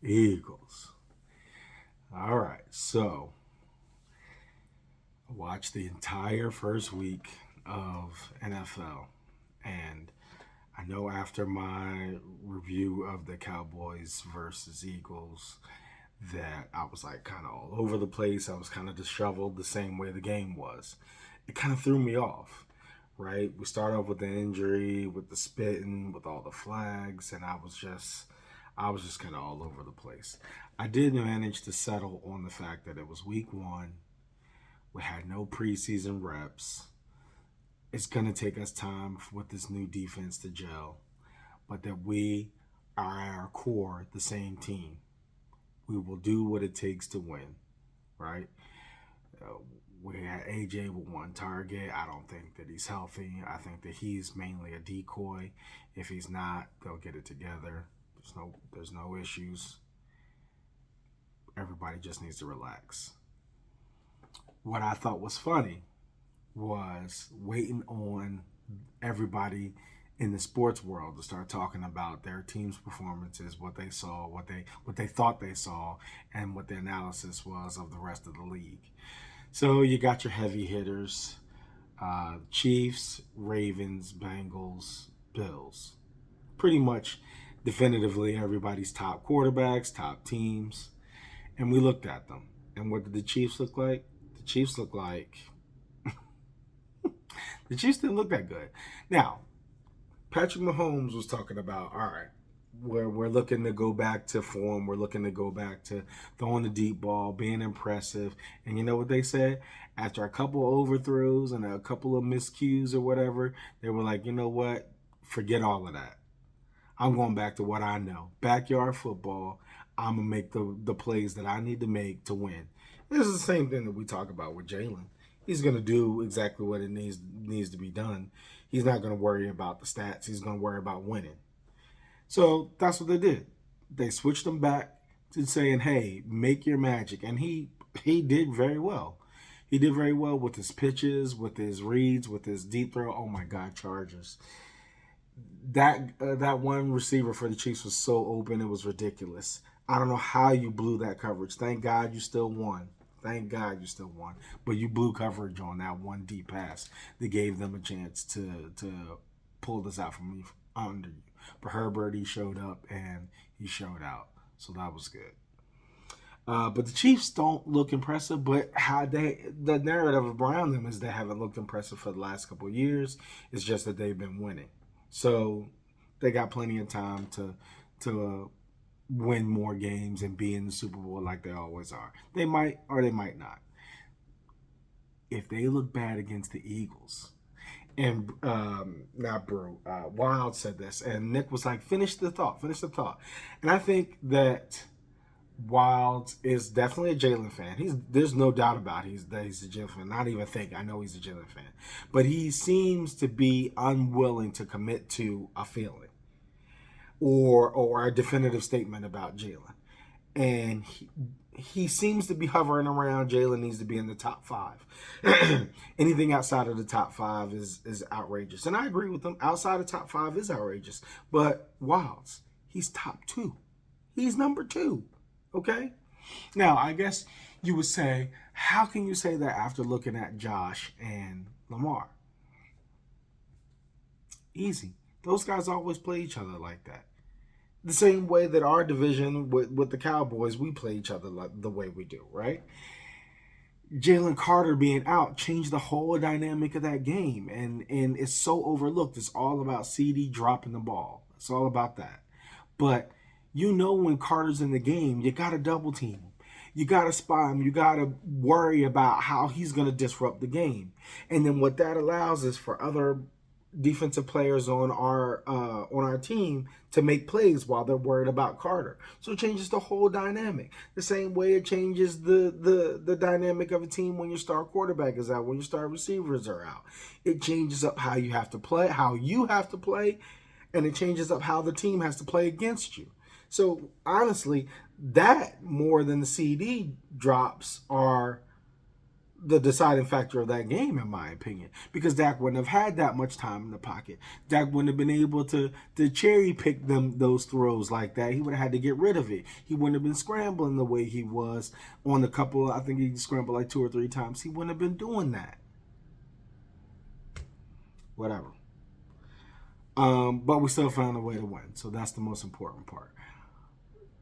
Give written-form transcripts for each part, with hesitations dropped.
Eagles. All right, so I watched the entire first week of NFL, and I know after my review of the Cowboys versus Eagles that I was like kind of all over the place. I was kind of disheveled the same way the game was. It kind of threw me off, right? We start off with the injury, with the spitting, with all the flags, and I was just kind of all over the place. I did manage to settle on the fact that it was week one. We had no preseason reps. It's going to take us time with this new defense to gel, but that we are at our core the same team. We will do what it takes to win, right? Uh, we had AJ with one target. I don't think that he's healthy. I think that he's mainly a decoy. If he's not, they'll get it together. There's no issues. Everybody just needs to relax. What I thought was funny was waiting on everybody in the sports world to start talking about their team's performances, what they saw, what they thought they saw, and what the analysis was of the rest of the league. So you got your heavy hitters: Chiefs, Ravens, Bengals, Bills. Pretty much definitively everybody's top quarterbacks, top teams, and we looked at them. And what did the Chiefs look like? The Chiefs look like the Chiefs didn't look that good. Now, Patrick Mahomes was talking about, all right, we're looking to go back to form. We're looking to go back to throwing the deep ball, being impressive. And you know what they said? After a couple of overthrows and a couple of miscues or whatever, they were like, you know what? Forget all of that. I'm going back to what I know. Backyard football. I'm going to make the plays that I need to make to win. This is the same thing that we talk about with Jalen. He's going to do exactly what it needs to be done. He's not going to worry about the stats. He's going to worry about winning. So that's what they did. They switched him back to saying, "Hey, make your magic," and he did very well. He did very well with his pitches, with his reads, with his deep throw. Oh my God, Chargers! That one receiver for the Chiefs was so open, it was ridiculous. I don't know how you blew that coverage. Thank God you still won. Thank God you still won. But you blew coverage on that one deep pass that gave them a chance to pull this out from under you. But Herbert, he showed up and he showed out. So that was good. But the Chiefs don't look impressive. But how the narrative around them is they haven't looked impressive for the last couple of years. It's just that they've been winning. So they got plenty of time to win more games and be in the Super Bowl like they always are. They might or they might not. If they look bad against the Eagles, and not Brew, Wild said this, and Nick was like, finish the thought. And I think that Wild is definitely a Jalen fan. There's no doubt about that he's a Jalen fan. Not even think I know he's a Jalen fan, but he seems to be unwilling to commit to a feeling or a definitive statement about Jalen. And he seems to be hovering around Jalen needs to be in the top five. Anything outside of the top five is outrageous. And I agree with him. Outside of top five is outrageous. But Wilds, he's top two. He's number two. Okay? Now, I guess you would say, how can you say that after looking at Josh and Lamar? Easy. Those guys always play each other like that. The same way that our division with the Cowboys, we play each other like the way we do, right? Jalen Carter being out changed the whole dynamic of that game, and it's so overlooked. It's all about CD dropping the ball. It's all about that. But you know when Carter's in the game, you got to double team him. You got to spy him. You got to worry about how he's going to disrupt the game. And then what that allows is for other defensive players on our team to make plays while they're worried about Carter. So it changes the whole dynamic. The same way it changes the dynamic of a team when your star quarterback is out, when your star receivers are out. It changes up how you have to play, and it changes up how the team has to play against you. So honestly, that more than the CD drops are the deciding factor of that game, in my opinion, because Dak wouldn't have had that much time in the pocket. Dak wouldn't have been able to cherry pick those throws like that. He would have had to get rid of it. He wouldn't have been scrambling the way he was on the couple. I think he scrambled like 2 or 3 times. He wouldn't have been doing that. Whatever. But we still found a way to win, so that's the most important part.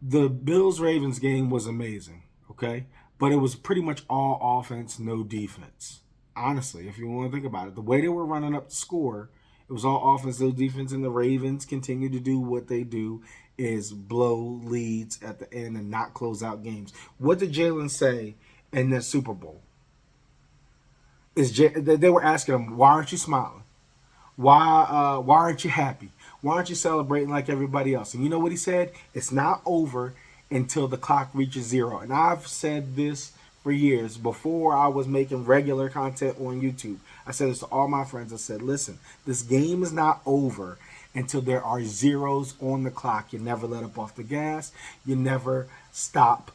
The Bills Ravens game was amazing, okay? But it was pretty much all offense, no defense. Honestly, if you want to think about it, the way they were running up the score, it was all offense, no defense, and the Ravens continue to do what they do, is blow leads at the end and not close out games. What did Jalen say in the Super Bowl? They were asking him, why aren't you smiling? Why aren't you happy? Why aren't you celebrating like everybody else? And you know what he said? It's not over until the clock reaches 0. And I've said this for years before I was making regular content on YouTube. I said this to all my friends. I said, listen, this game is not over until there are zeros on the clock. You never let up off the gas. You never stop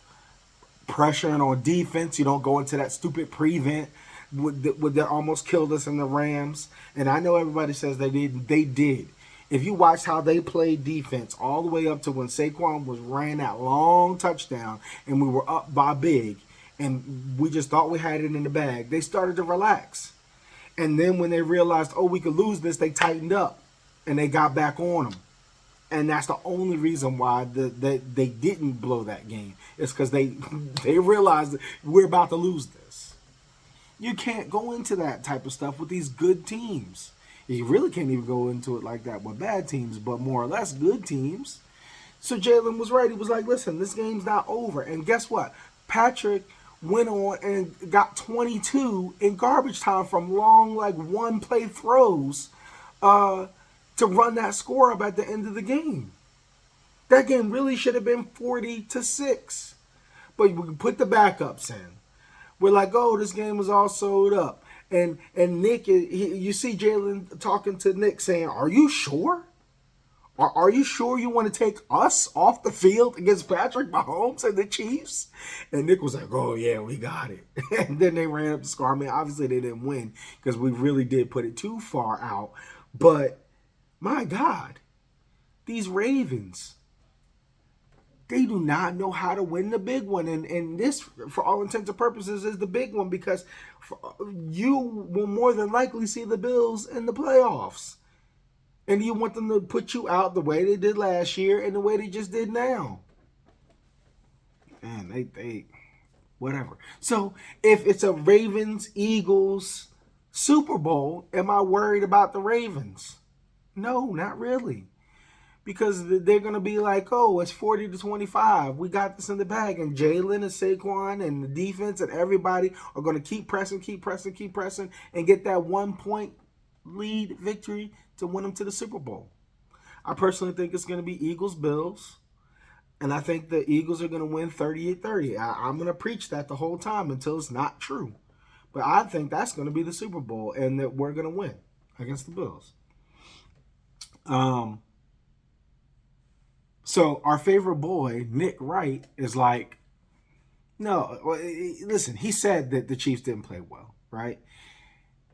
pressuring on defense. You don't go into that stupid prevent that almost killed us in the Rams. And I know everybody says they did. They did. If you watch how they played defense all the way up to when Saquon ran that long touchdown and we were up by big and we just thought we had it in the bag, they started to relax. And then when they realized, oh, we could lose this, they tightened up and they got back on them. And that's the only reason why they didn't blow that game. It's because they realized that we're about to lose this. You can't go into that type of stuff with these good teams. You really can't even go into it like that with bad teams, but more or less good teams. So Jalen was right. He was like, listen, this game's not over. And guess what? Patrick went on and got 22 in garbage time from long, like, one-play throws to run that score up at the end of the game. That game really should have been 40-6. But we put the backups in. We're like, oh, this game was all sold up. And Nick, you see Jalen talking to Nick saying, are you sure? Are you sure you want to take us off the field against Patrick Mahomes and the Chiefs? And Nick was like, oh, yeah, we got it. And then they ran up the score. I mean, obviously they didn't win because we really did put it too far out. But, my God, these Ravens, they do not know how to win the big one. And this, for all intents and purposes, is the big one because you will more than likely see the Bills in the playoffs. And you want them to put you out the way they did last year and the way they just did now. Man, they whatever. So if it's a Ravens-Eagles Super Bowl, am I worried about the Ravens? No, not really. Because they're going to be like, oh, it's 40-25. We got this in the bag. And Jalen and Saquon and the defense and everybody are going to keep pressing, and get that 1-point lead victory to win them to the Super Bowl. I personally think it's going to be Eagles-Bills. And I think the Eagles are going to win 38-30. I'm going to preach that the whole time until it's not true. But I think that's going to be the Super Bowl and that we're going to win against the Bills. So our favorite boy, Nick Wright, is like, no, listen, he said that the Chiefs didn't play well, right?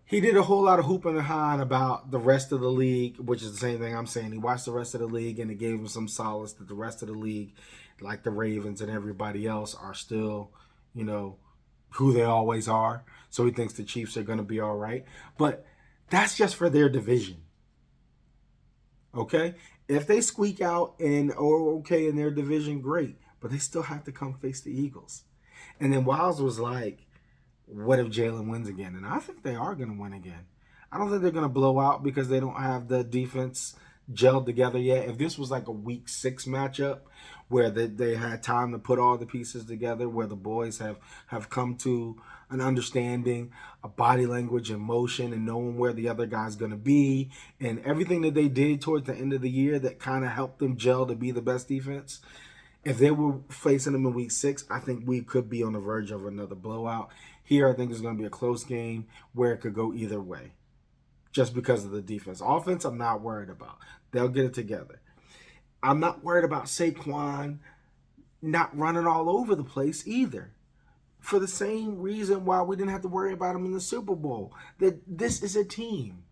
He did a whole lot of hooping and hawing about the rest of the league, which is the same thing I'm saying. He watched the rest of the league and it gave him some solace that the rest of the league, like the Ravens and everybody else, are still, who they always are. So he thinks the Chiefs are going to be all right. But that's just for their division. Okay? If they squeak out and are okay in their division, great. But they still have to come face the Eagles. And then Wiles was like, what if Jalen wins again? And I think they are going to win again. I don't think they're going to blow out because they don't have the defense gelled together yet. If this was like a week 6 matchup where they had time to put all the pieces together, where the boys have come to an understanding, a body language and motion, and knowing where the other guy's going to be, and everything that they did towards the end of the year that kind of helped them gel to be the best defense, if they were facing them in week 6, I think we could be on the verge of another blowout. Here, I think it's going to be a close game where it could go either way just because of the defense. Offense, I'm not worried about. They'll get it together. I'm not worried about Saquon not running all over the place either. for the same reason why we didn't have to worry about them in the Super Bowl. That this is a team.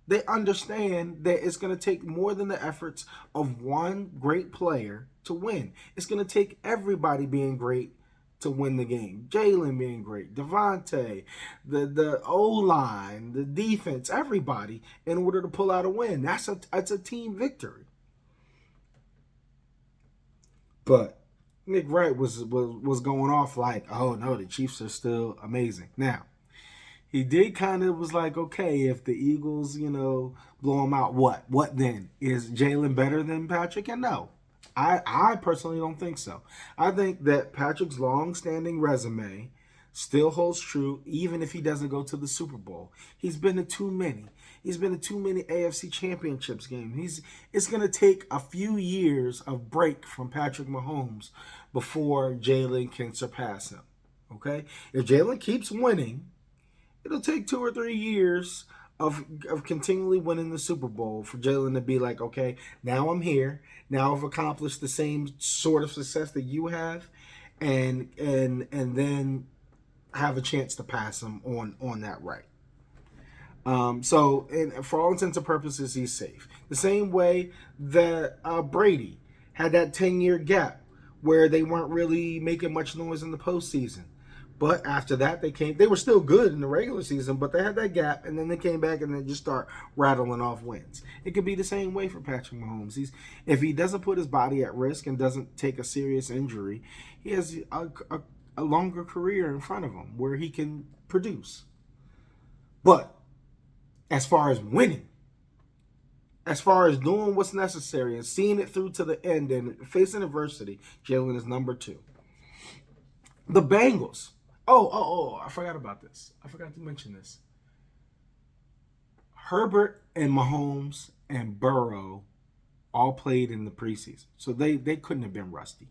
They understand that it's going to take more than the efforts of one great player to win. It's going to take everybody being great to win the game. Jalen being great, Devontae, the O-line, the defense, everybody in order to pull out a win. That's a team victory. But Nick Wright was going off like, oh no, the Chiefs are still amazing. Now, he did kind of was like, okay, if the Eagles, blow them out, what? What then? Is Jalen better than Patrick? And no, I personally don't think so. I think that Patrick's long-standing resume still holds true, even if he doesn't go to the Super Bowl. He's been to too many. He's been to too many AFC Championships games. It's going to take a few years of break from Patrick Mahomes before Jalen can surpass him. Okay? If Jalen keeps winning, it'll take 2 or 3 years of continually winning the Super Bowl for Jalen to be like, okay, now I'm here. Now I've accomplished the same sort of success that you have, and then have a chance to pass him on that right. So for all intents and purposes, he's safe. The same way that Brady had that 10-year gap where they weren't really making much noise in the postseason. But after that, they were still good in the regular season, but they had that gap, and then they came back and they just start rattling off wins. It could be the same way for Patrick Mahomes. If he doesn't put his body at risk and doesn't take a serious injury, he has a longer career in front of him where he can produce. But as far as winning, as far as doing what's necessary and seeing it through to the end and facing adversity, Jalen is number 2. The Bengals. Oh, I forgot about this. I forgot to mention this. Herbert and Mahomes and Burrow all played in the preseason. So they couldn't have been rusty,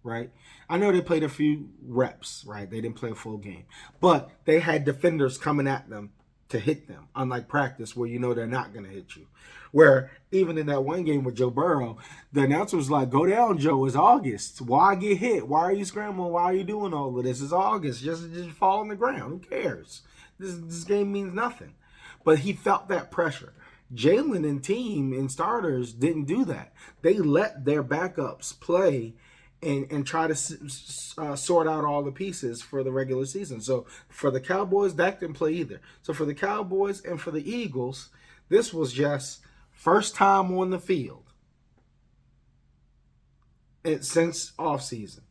right? I know they played a few reps, right? They didn't play a full game. But they had defenders coming at them to hit them, unlike practice where they're not going to hit you. Where even in that one game with Joe Burrow, the announcer was like, go down, Joe, it's August. Why get hit? Why are you scrambling? Why are you doing all of this? It's August. Just fall on the ground. Who cares? This game means nothing. But he felt that pressure. Jalen and team and starters didn't do that. They let their backups play and try to sort out all the pieces for the regular season. So for the Cowboys, Dak didn't play either. So for the Cowboys and for the Eagles, this was just first time on the field since offseason.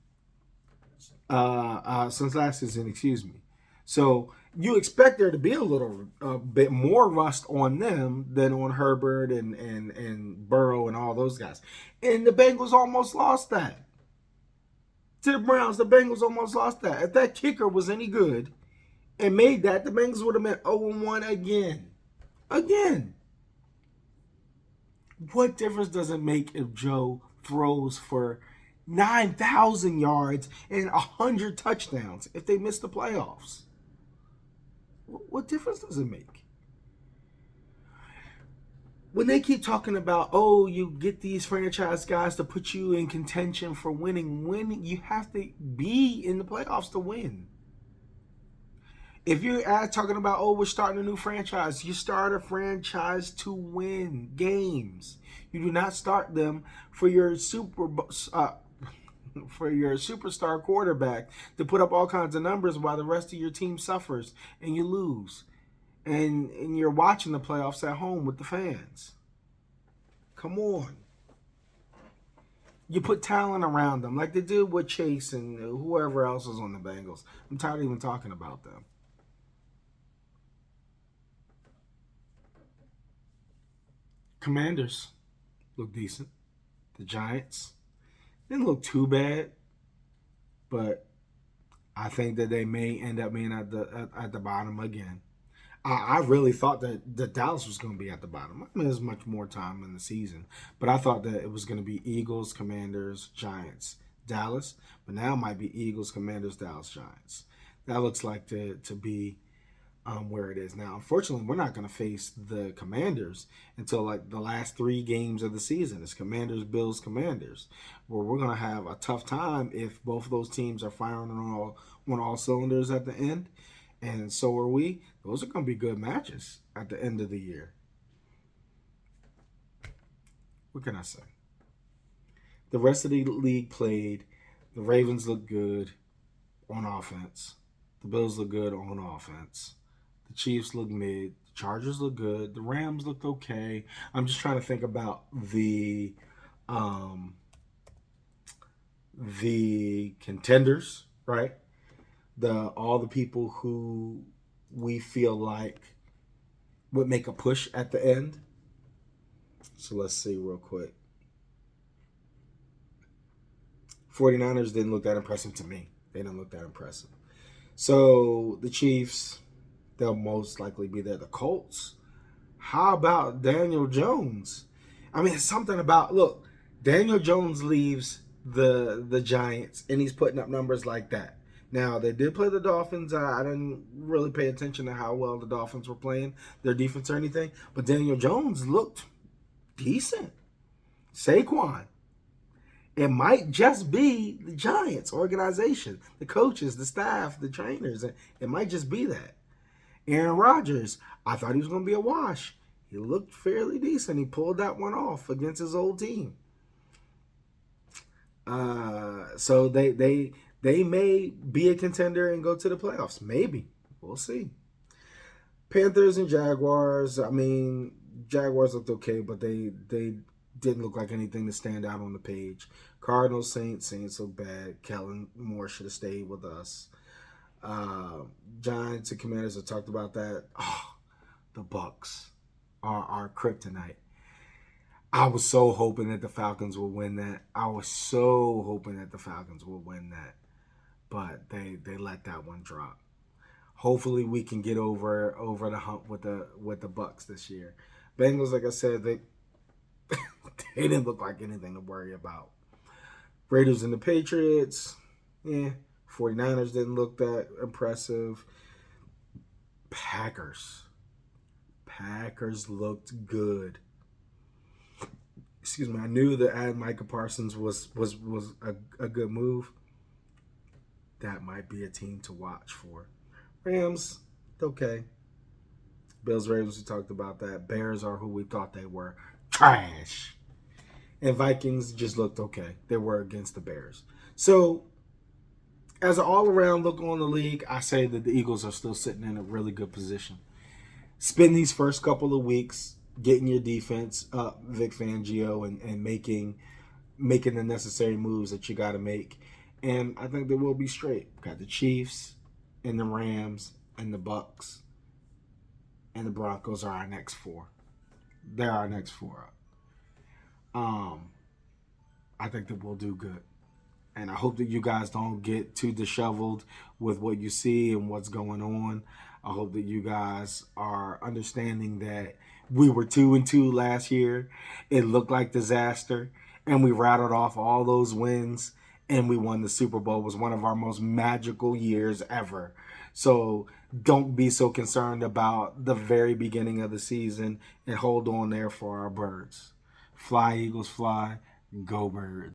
Since last season, excuse me. So you expect there to be a bit more rust on them than on Herbert and Burrow and all those guys. And the Bengals almost lost that. To the Browns, the Bengals almost lost that. If that kicker was any good and made that, the Bengals would have been 0-1 again. Again. What difference does it make if Joe throws for 9,000 yards and 100 touchdowns if they miss the playoffs? What difference does it make? When they keep talking about, you get these franchise guys to put you in contention for winning, you have to be in the playoffs to win. If you're talking about, we're starting a new franchise, you start a franchise to win games. You do not start them for your superstar quarterback to put up all kinds of numbers while the rest of your team suffers and you lose. And you're watching the playoffs at home with the fans. Come on. You put talent around them like they did with Chase and whoever else was on the Bengals. I'm tired of even talking about them. Commanders look decent. The Giants didn't look too bad, but I think that they may end up being at the bottom again. I really thought that Dallas was going to be at the bottom. I mean, there's much more time in the season, but I thought that it was going to be Eagles, Commanders, Giants, Dallas. But now it might be Eagles, Commanders, Dallas, Giants. That looks like to be where it is now. Unfortunately, we're not going to face the Commanders until like the last 3 games of the season. It's Commanders, Bills, Commanders, where we're going to have a tough time if both of those teams are firing on all cylinders at the end, and so are we. Those are going to be good matches at the end of the year. What can I say? The rest of the league played. The Ravens look good on offense. The Bills look good on offense. The Chiefs look mid. The Chargers look good. The Rams looked okay. I'm just trying to think about the contenders, right? All the people who we feel like would make a push at the end. So let's see real quick. 49ers didn't look that impressive to me. They didn't look that impressive. So the Chiefs, they'll most likely be there. The Colts, how about Daniel Jones? I mean, it's something about, look, Daniel Jones leaves the Giants, and he's putting up numbers like that. Now, they did play the Dolphins. I didn't really pay attention to how well the Dolphins were playing, their defense or anything. But Daniel Jones looked decent. Saquon. It might just be the Giants organization, the coaches, the staff, the trainers. It might just be that. Aaron Rodgers, I thought he was going to be a wash. He looked fairly decent. He pulled that one off against his old team. So they may be a contender and go to the playoffs. Maybe. We'll see. Panthers and Jaguars. I mean, Jaguars looked okay, but they didn't look like anything to stand out on the page. Cardinals, Saints look bad. Kellen Moore should have stayed with us. Giants and Commanders, I talked about that. Oh, the Bucks are our kryptonite. I was so hoping that the Falcons would win that. But they let that one drop. Hopefully we can get over the hump with the Bucks this year. Bengals, like I said, they didn't look like anything to worry about. Raiders and the Patriots, 49ers didn't look that impressive. Packers looked good. Excuse me, I knew that add Micah Parsons was a good move. That might be a team to watch for. Rams, okay. Bills, Ravens, we talked about that. Bears are who we thought they were. Trash. And Vikings just looked okay. They were against the Bears. So, as an all-around look on the league, I say that the Eagles are still sitting in a really good position. Spend these first couple of weeks getting your defense up, Vic Fangio, and making the necessary moves that you got to make. And I think they will be straight. Got the Chiefs and the Rams and the Bucks and the Broncos are our next 4. They're our next 4 up. I think that we'll do good. And I hope that you guys don't get too disheveled with what you see and what's going on. I hope that you guys are understanding that we were 2-2 last year. It looked like disaster. And we rattled off all those wins. And we won the Super Bowl. It was one of our most magical years ever. So don't be so concerned about the very beginning of the season and hold on there for our birds. Fly, Eagles, fly. Go, Birds.